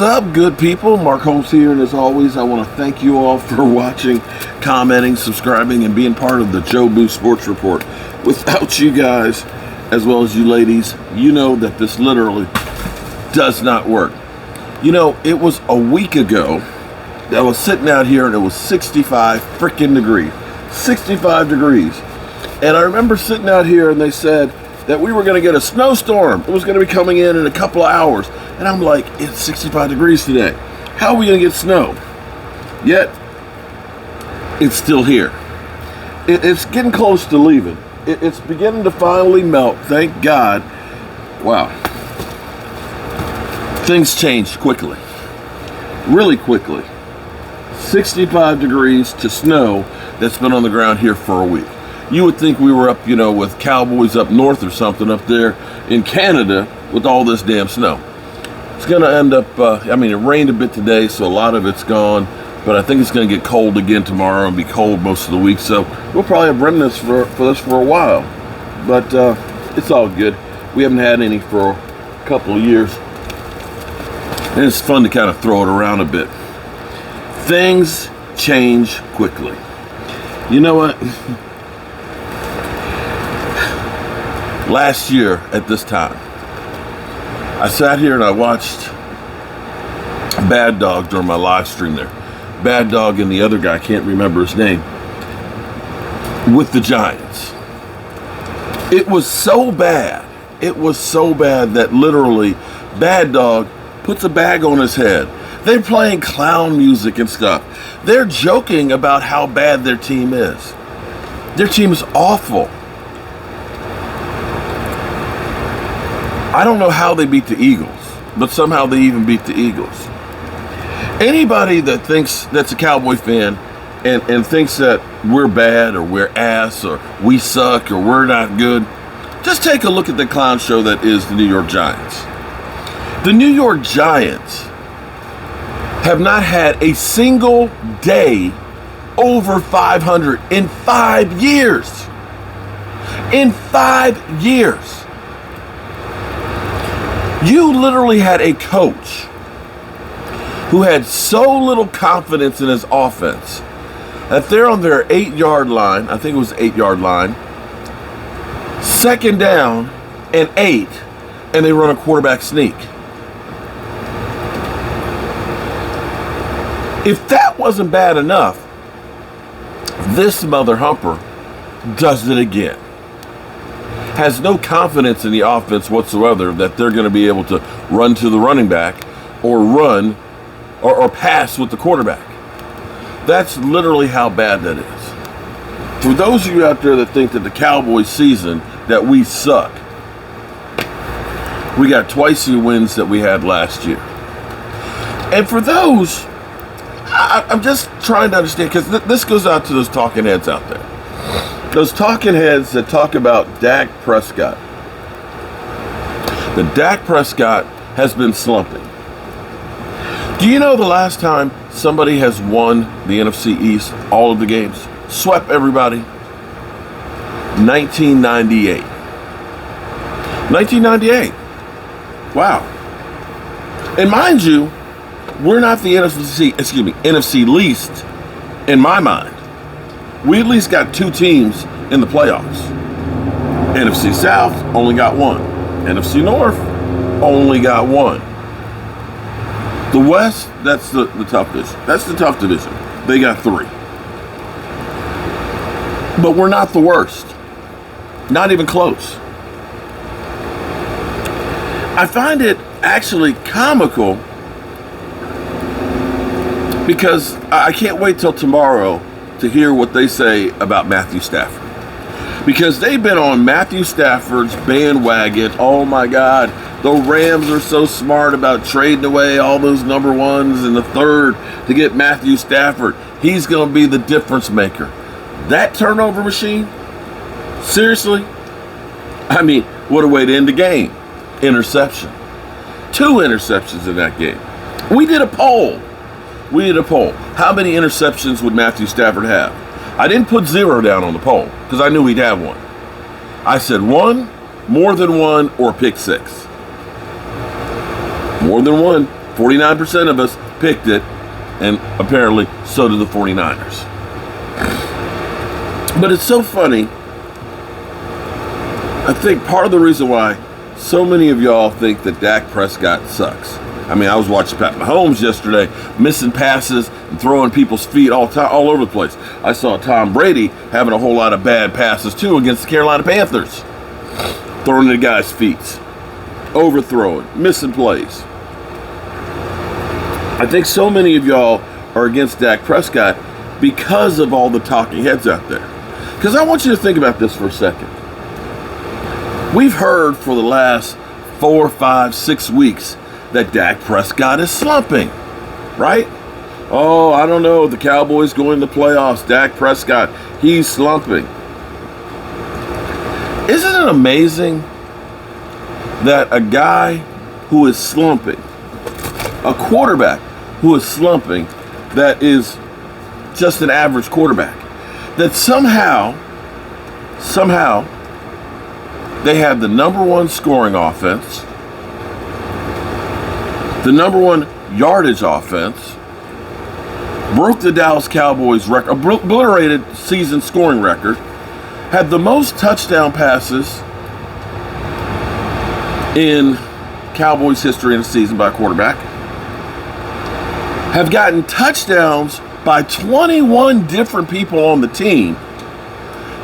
up, good people? Mark Holmes here, and as always, I want to thank you all for watching, commenting, subscribing, and being part of the Joe Boo Sports Report. Without you guys, as well as you ladies, you know that this literally does not work. You know, it was a week ago that I was sitting out here and it was 65 freaking degrees. 65 degrees. And I remember sitting out here and they said that we were going to get a snowstorm. It was going to be coming in a couple of hours. And I'm like, it's 65 degrees today. How are we going to get snow? Yet, it's still here. It's getting close to leaving. It's beginning to finally melt, thank God. Wow. Things changed quickly. Really quickly. 65 degrees to snow that's been on the ground here for a week. You would think we were up, with Cowboys up north or something up there in Canada with all this damn snow. It's going to end up, it rained a bit today, so a lot of it's gone, but I think it's going to get cold again tomorrow and be cold most of the week, so we'll probably have remnants for this for a while, but it's all good. We haven't had any for a couple of years, and it's fun to kind of throw it around a bit. Things change quickly. You know what? Last year at this time, I sat here and I watched Bad Dog during my live stream there. Bad Dog and the other guy, I can't remember his name, with the Giants. It was so bad. It was so bad that literally Bad Dog puts a bag on his head. They're playing clown music and stuff. They're joking about how bad their team is. Their team is awful. I don't know how they beat the Eagles, but somehow they even beat the Eagles. Anybody that thinks that's a Cowboy fan and thinks that we're bad or we're ass or we suck or we're not good, just take a look at the clown show that is the New York Giants. The New York Giants have not had a single day over 500 in 5 years. In 5 years. You literally had a coach who had so little confidence in his offense that they're on their 8-yard line, I think it was 8-yard line, second down and 8, and they run a quarterback sneak. If that wasn't bad enough, this mother humper does it again. Has no confidence in the offense whatsoever that they're going to be able to run to the running back or run or pass with the quarterback. That's literally how bad that is. For those of you out there that think that the Cowboys season, that we suck, we got twice the wins that we had last year. And for those, I'm just trying to understand, because this goes out to those talking heads out there. Those talking heads that talk about Dak Prescott. The Dak Prescott has been slumping. Do you know the last time somebody has won the NFC East, all of the games, swept everybody? 1998. 1998. Wow. And mind you, we're not the NFC least in my mind. We at least got 2 teams in the playoffs. NFC South only got 1. NFC North only got 1. The West, that's the tough division. That's the tough division. They got 3. But we're not the worst. Not even close. I find it actually comical because I can't wait till tomorrow to hear what they say about Matthew Stafford. Because they've been on Matthew Stafford's bandwagon. Oh my God, the Rams are so smart about trading away all those number 1s in the 3rd to get Matthew Stafford. He's going to be the difference maker. That turnover machine? Seriously? I mean, what a way to end the game. Interception. 2 interceptions in that game. We did a poll. How many interceptions would Matthew Stafford have? I didn't put 0 down on the poll because I knew he'd have 1. I said 1, more than 1, or pick 6. More than 1, 49% of us picked it, and apparently so do the 49ers. But it's so funny. I think part of the reason why so many of y'all think that Dak Prescott sucks. I mean, I was watching Pat Mahomes yesterday, missing passes and throwing people's feet all over the place. I saw Tom Brady having a whole lot of bad passes, too, against the Carolina Panthers. Throwing the guy's feet, overthrowing, missing plays. I think so many of y'all are against Dak Prescott because of all the talking heads out there. Because I want you to think about this for a second. We've heard for the last 4, 5, 6 weeks that Dak Prescott is slumping, right? Oh, I don't know. The Cowboys going to the playoffs. Dak Prescott, he's slumping. Isn't it amazing that a guy who is slumping, a quarterback who is slumping, that is just an average quarterback, that somehow they have the number one scoring offense, the number one yardage offense, broke the Dallas Cowboys record, obliterated season scoring record, had the most touchdown passes in Cowboys history in a season by a quarterback, have gotten touchdowns by 21 different people on the team,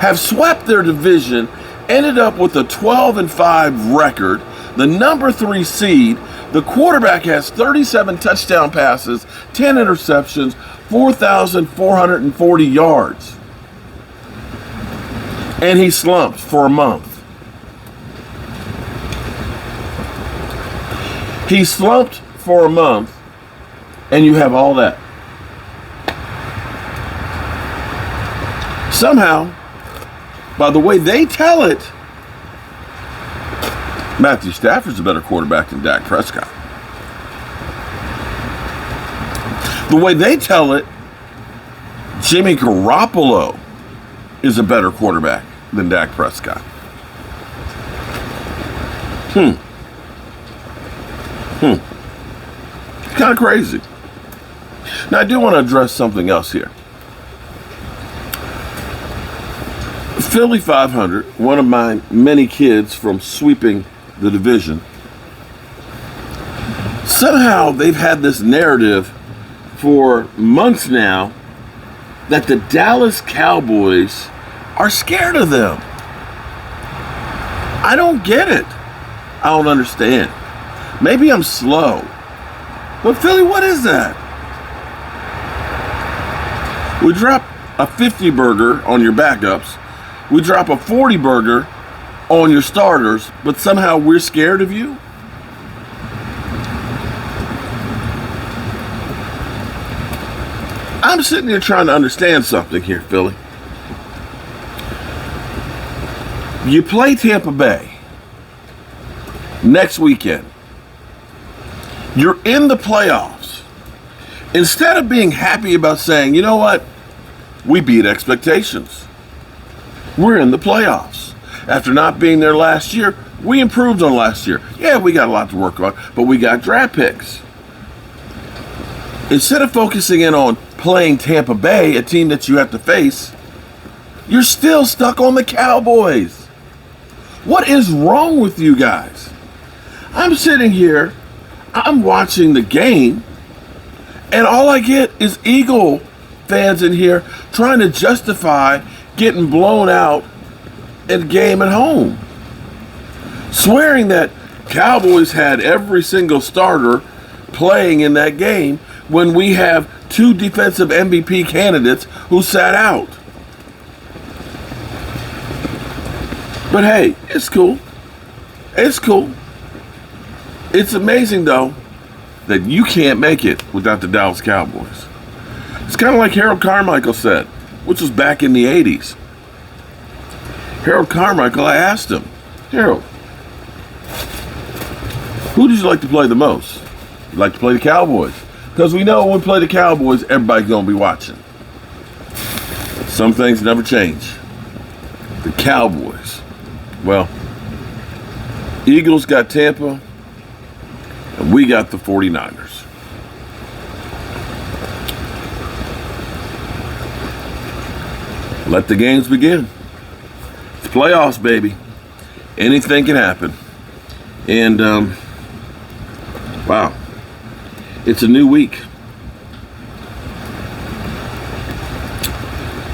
have swept their division, ended up with a 12-5 record, the number 3 seed. The quarterback has 37 touchdown passes, 10 interceptions, 4,440 yards. And he slumped for a month. He slumped for a month, and you have all that. Somehow, by the way they tell it, Matthew Stafford's a better quarterback than Dak Prescott. The way they tell it, Jimmy Garoppolo is a better quarterback than Dak Prescott. Kind of crazy. Now, I do want to address something else here. Philly 500, one of my many kids from sweeping the division, somehow they've had this narrative for months now that the Dallas Cowboys are scared of them. I don't get it. I don't understand. Maybe I'm slow. But Philly, what is that? We drop a 50 burger on your backups. We drop a 40 burger on your starters, but somehow we're scared of you? I'm sitting here trying to understand something here, Philly. You play Tampa Bay next weekend. You're in the playoffs. Instead of being happy about saying, you know what, we beat expectations. We're in the playoffs. After not being there last year, we improved on last year. Yeah, we got a lot to work on, but we got draft picks. Instead of focusing in on playing Tampa Bay, a team that you have to face, you're still stuck on the Cowboys. What is wrong with you guys? I'm sitting here, I'm watching the game, and all I get is Eagle fans in here trying to justify getting blown out in a game at home. Swearing that Cowboys had every single starter playing in that game when we have 2 defensive MVP candidates who sat out. But hey, it's cool. It's cool. It's amazing, though, that you can't make it without the Dallas Cowboys. It's kind of like Harold Carmichael said, which was back in the 80s. Harold Carmichael, I asked him, Harold, who did you like to play the most? You like to play the Cowboys? Because we know when we play the Cowboys, everybody's going to be watching. Some things never change. The Cowboys. Well, Eagles got Tampa, and we got the 49ers. let the games begin. It's playoffs, baby. Anything can happen. And, wow. It's a new week.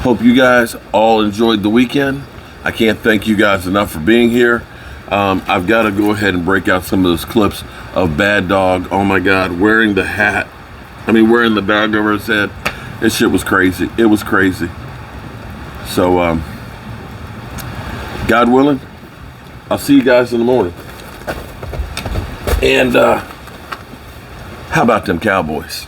Hope you guys all enjoyed the weekend. I can't thank you guys enough for being here. I've got to go ahead and break out some of those clips of Bad Dog. Oh my God, wearing the hat. Wearing the bag over his head. This shit was crazy. It was crazy. So, God willing, I'll see you guys in the morning. And how about them Cowboys?